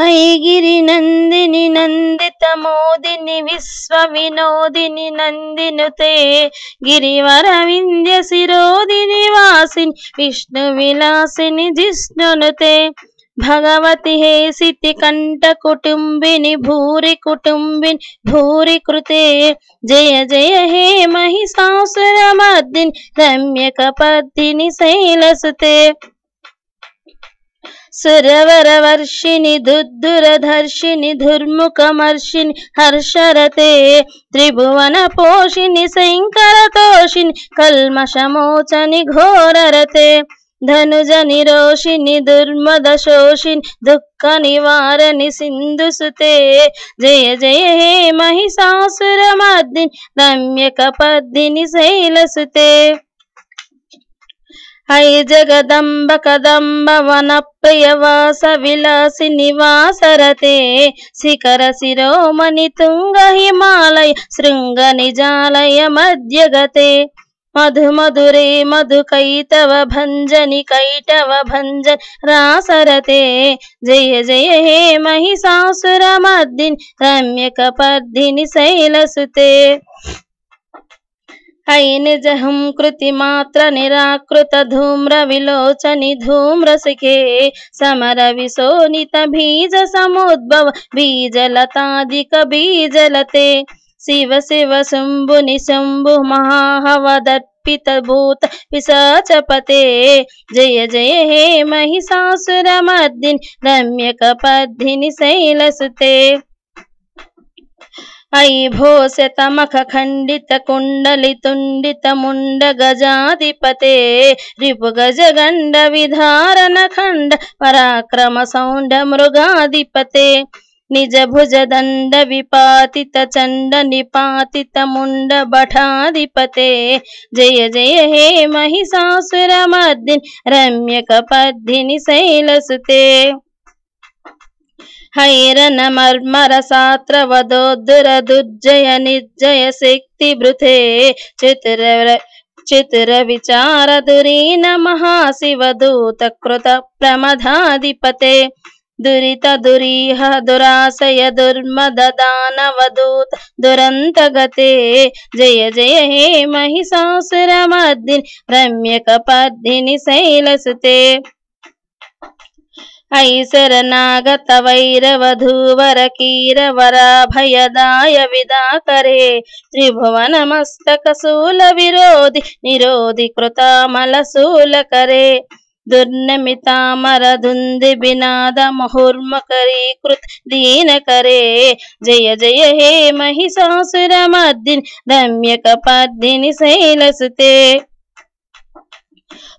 ऐगिरि नंदिनि नंदित मोदिनि विश्व विनोदिनि नंदिनुते गिरिवर विंध्य शिरोदिनि वासिनि विष्णु विलासिनि जिष्णुनुते भगवति हे सिति कंठ कुटुंबिनि भूरि कुटुंबिनि भूरि कृते जय जय हे महिषासुरमर्दिनि रम्यकपर्दिनि शैलसुते सुरवरवर्षिणि दुर्धुरधर्षिणि धुर्मुखमर्षिणि हर्षरते त्रिभुवनपोषिणि शङ्करतोषिणि कल्मषमोचनि घोररते धनुजनिरोषिणि दुर्मदशोषिणि दुःखनिवारणि सिन्धुसुते जय जय हे महिषासुरमर्दिनि रम्यकपर्दिनि शैलसुते ऐ जगदम्ब कदम्ब वन प्रियवास विलासि निवासरते शिखर शिरोमणि तुंग हिमालय शृंग निजालय मध्यगते मधु मधुरे मधु कैटव भंजनि कैटव भंजन रासरते जय जय हे महिषासुरमर्दिनि रम्यकपर्दिनि शैलसुते ऐ निजहं कृतिमात्र निराकृत धूम्र विलोचनि धूम्रशिखे समर विशोनित बीज समुद्भव बीजलतादिक बीजलते शिव शिव शंभु निशंभु महाहवदर्पित भूत पिशाचपते जय जय हे महिषासुरमर्दिनि रम्यकपर्दिनि शैलसुते ऐ भोस्यतमख खंडित कुंडली तुंडित मुंड गजाधिपते रिपु गज गंड विधारण खंड पराक्रम सौंड मृगाधिपते निज भुज दंड विपातित चंड निपातित मुंड भटाधिपते जय जय हे महिषासुरमर्दिनि रम्यकपर्दिनि शैलसुते हैरन मर्मर सात्र वदोदर दुर्जय निर्जय शक्ति भृते चित्र विचार दुरीन महाशिव दूत कृत प्रमदाधिपते दुरित दुरीह दुराशय दुर्मद दानवदूत दुरंत गते जय जय हे महिषासुरमर्दिनि रम्यकपर्दिनि शैलसुते ऐ शरणागत वैरवधूवर कीरवराभयदाय विदाकरे त्रिभुवन मस्तक शूल विरोधि निरोधि कृतामल शूलकरे दुर्नमितामर धुंदि बिनाद मुहुर्मकरी कृत दीन करे जय जय हे महिषासुरमर्दिनि रम्यकपर्दिनि शैलसुते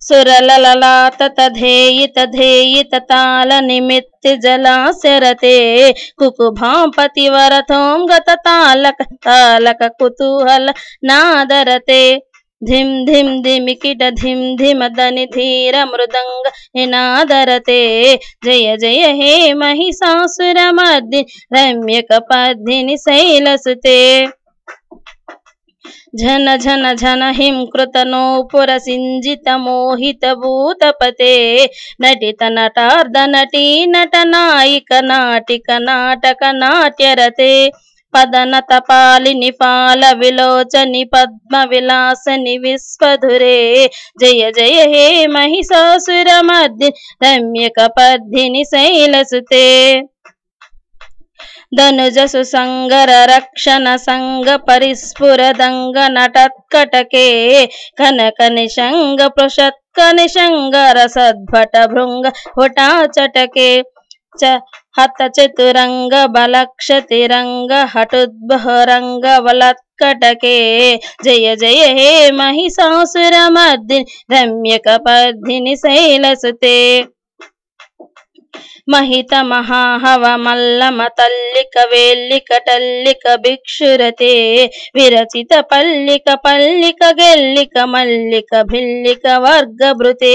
सुरलललात तधेयित धेयित ताल निमित्त जलास्यरते कुकुभां पतिवरथों गत तालक तालक कुतूहल नादरते धिम धिम धिमिकिट धिम धिम दनि धीर मृदंग निनादरते जय जय हे महिषासुरमर्दिनि रम्यकपर्दिनि शैलसुते झन झन झन हिंकृत नोपुर सिंजित मोहित भूतपते नटित नटार्ध नटी नट नायिक नाटिक नाटक नाट्यरते पदनत पालिनि पाल विलोचनि पद्म विलासनि विश्वधुरे जय जय हे महिषासुरमर्दिनि रम्यकपर्दिनि शैलसुते धनुज सुसंगर रक्षण संग परिस्फुर दंग नटत्कटके कनक निशंग पृषत्क निशंगर सद्भट भृंग हुटा चटके हत चतुरंग बलक्षतिरंग हटुद्बहरंग वलत्कटके जय जय हे महिषासुरमर्दिनि रम्यकपर्दिनि शैलसुते महित महाहव मल्लम तल्लिक वेल्लिक टल्लिक भिक्षुरते विरचित पल्लिक पल्लिक गेल्लिक मल्लिक भिल्लिक वर्गभृते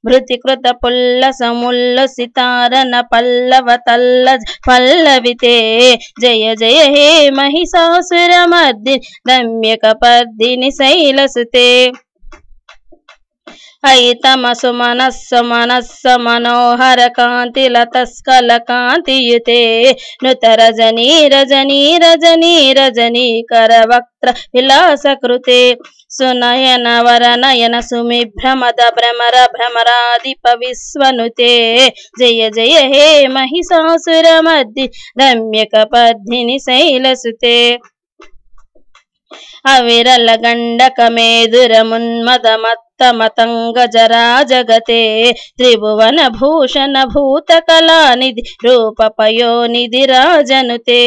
भृतिकृत पुल्लस मुल्लसितारन पल्लव तल्लज पल्लविते जय जय हे महिषासुरमर्दिनि रम्यकपर्दिनि शैलसुते అయి తమసు మనస్సు మనస్సు మనోహర కాంతి లతస్కల కాంతియుతే నుత రజనీ రజనీ రజనీ రజనీకర వక్త్ర విలాస కృతే సునయన వరనయన సుమిభ్రమద భ్రమర భ్రమరాధిప విశ్వనుతే జయ జయ హే మహిషాసుర మర్ది రమ్యక పద్మిని శైలసుతే అవిరల గండక మేదురమున్మద మత్త మతంగ జరా జగతే త్రిభువన భూషణ భూత కళానిధి రూప పయోనిధి రాజనుతే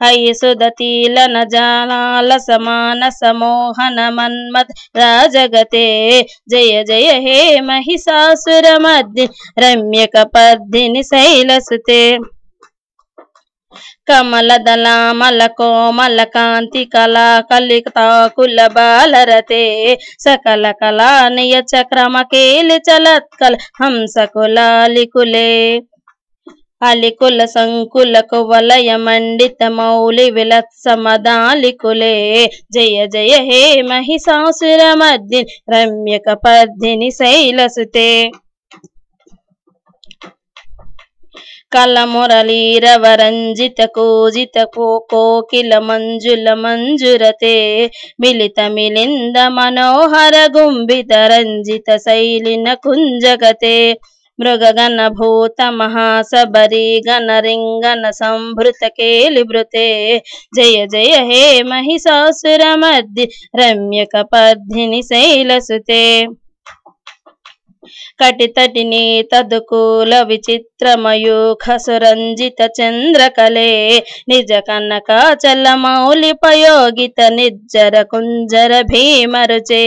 అయి సుదతీలన జానాల సమాన సమోహన మన్మథ రాజగతే జయ జయ హే మహిషాసుర మర్ది రమ్యక పద్మిని శైలసుతే కమల దళామల కోమల కాంతి కళా కలితాకుల బాలరతే సకల కళానియ చక్రమ కేలి చలత్కల హంసకులాలికులే అలికుల సంకుల కువలయ మండిత మౌలి విలత్సమదాలికులే జయ జయ హే మహిషాసుర మర్దిని రమ్యక పద్మిని శైలసుతే కల మురళీరవరంజిత కూజిత కోకిల మంజుల మంజురతే మిలిత మిలింద మనోహర గుంభిత రంజిత శైలిన కుంజగతే మృగగణ భూత మహాసబరి గణ రింగణ సంభృత కేలిభృతే జయ జయ హే మహిషాసుర మర్ది రమ్యక పద్మిని శైలసుతే కటితటిని తదుకూల విచిత్రమయూఖ సురంజిత చంద్రకలే నిజ కనకాచల మౌలి పయోగిత నిర్జర కుంజర భీమరుచే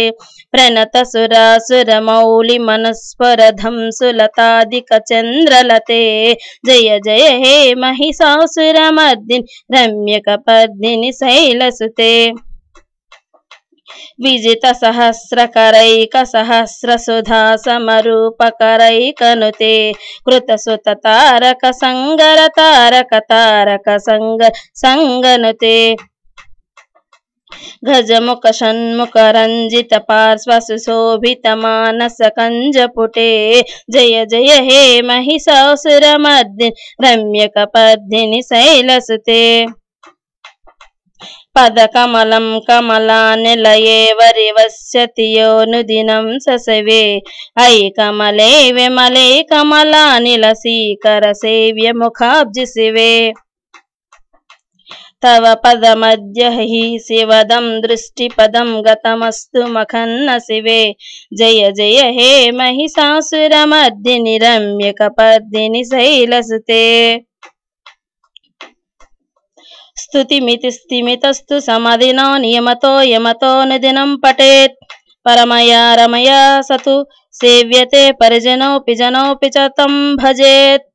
ప్రణత సురాసుర మౌలి మనస్వర ధంసులతాదిక చంద్రలతే జయ జయ హే మహిషాసుర మర్దిని రమ్యక పద్మిని శైలసుతే విజిత సహస్రకరైక సహస్ర సుధా సమరూపకరైకనుతే కృత సుత తారక సంగర తారక తారక సంగ సంగనుతే గజముఖ షణ్ముఖ రంజిత పార్శ్వ సుశోభిత మానస కంజపుటే జయ జయ హే మహిషాసుర మర్దిని రమ్యక పద్మిని శైలసుతే పద కమలం కమలా నిలయే వరివస్యతి యోనుదినం ససవే అయి కమలే విమలే కమలా నిలసీకర సేవ్య ముఖాబ్జి శివే తవ పద మధ్య హి శివదం దృష్టి పదం గతమస్తు మఖన్న శివే జయ జయ హే మహిషాసుర మర్దిని రమ్యక పద్మిని శైలసుతే స్తుతిమితి స్థిమితస్తు సమదినో నియమతో యమతో అనుదినం పఠేత్ పరమయా రమయా సతు సేవ్యతే పరిజనోపి జనోపి చ తం భజేత్